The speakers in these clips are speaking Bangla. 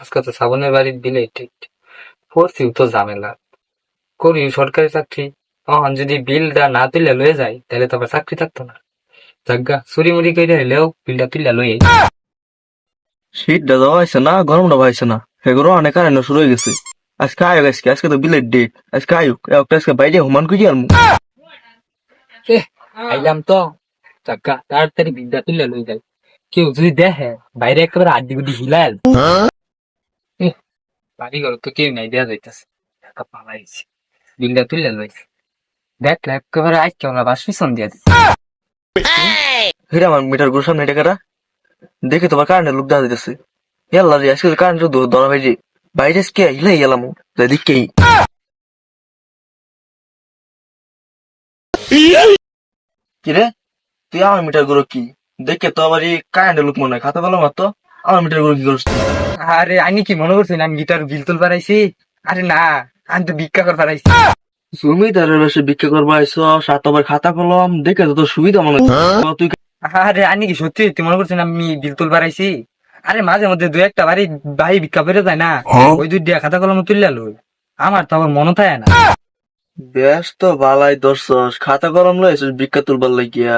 আজকে তো শ্রাবণের বাড়ির বিলে ঠিক পড়ছি তো ঝামেলা করি সরকারি চাকরি। তখন যদি বিলটা না তুলে লয়ে যায় তাহলে তো আবার চাকরি থাকতো না। জাগা চুরি মুড়ি করে হলেও বিলটা তুলে লয়ে শীতটা যাওয়া হয়েছে না, গরমটা পাইছে না, এগুলো অনেক কারেন্ট শুরু হয়ে গেছে। আজকে আয়োগ, আজকে তো বিলের ডেট, আজকে আয়োগ একটা আজকে বাইরে হুমান খুঁজি আলমু। আইলাম তো। জাগা তাড়াতাড়ি বিলটা তুলে লয়ে যায়। কেউ যদি দেখে বাইরে একেবারে আড্ডি গুড্ডি হিলাল। বাড়ি ঘর তো কেউ নাই দেয়া যাইতেছে। টাকা পালাইছি বিলটা তুলে লইছে। দেখলে একেবারে আজকে আমরা বাস পিছন দিয়ে দিচ্ছি। হিরে আমার মিটার গুলোর সামনে এটা কারা, দেখে তোমার কারেন্টের লোক দেখা যাইতেছে। ইয়াল্লা রে, আজকে কারেন্ট ধরা ভাইজি বাইরে আজকে হিলাই গেলাম দেখেই। কিরে, তুই আমার মিটার গুলো কি দেখে তো আবার কারেন্টের লোক মনে হয়, খাতা পেলাম মাত্র। আমার মিটার গুলো কি করিস তুই? আরে আমি কি মনে করছি আমি গিটার বিল তুল পারাইছি। আরে না, আমি তো ভিক্ষা কর পারাইছি। জমিদারের বেশি ভিক্ষা করবো আইসো, সাত আবার খাতা কলম দেখে তো তোর সুবিধা মনে হচ্ছে। তুই আরে আমি কি সত্যি তুই মনে করছিস আমি বিল তুল পারাইছি। আরে মাঝে মধ্যে দু একটা বাড়ি ভাই ভিক্ষা পেরে যায় না, ওই দুই দিয়া খাতা কলম তুললে লই। আমার তো আবার মনে থাকে না। বেশ তো বালাই দর্শস, খাতা কলম লইছিস ভিক্ষা তুলবার লাগিয়া।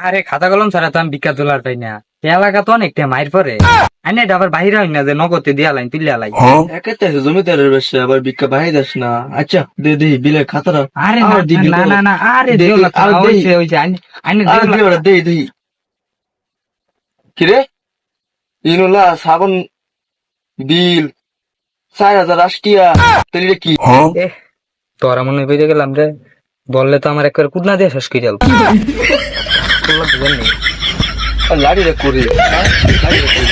আরে খাতা কলম ছাড়া তো আমি ভিক্ষা তোলার পাই না। এ এলাকা তো অনেকটা মাইর পরে। আইনে এটা আবার বাহির হয় না যে নগদে দিয়া লাইন তুলিয়া লাই। একেতে জমিদারের বেশি আবার ভিক্ষা বাহাই দাস না। আচ্ছা দে দেহি বিলের খাতাটা। আরে আর দিবি না তো? না না, আরে দে, দেও দে, লাগতো আর না, দেই। হইছে আইনে আর দেও দি লাগতো ওরা না। দেহি দেহি। কিরে, ইনুলা সাবান বিল 4,000 রাষ্ট্রিয়া, তাহলে এটা কি? এ তোরা মনে পেয়ে গেলাম রে। বললে তো আমার একবার কুটনা দিয়ে শেষ করে যাবো। লাড়ি রে করে, হ্যাঁ? লাড়ি রে করে।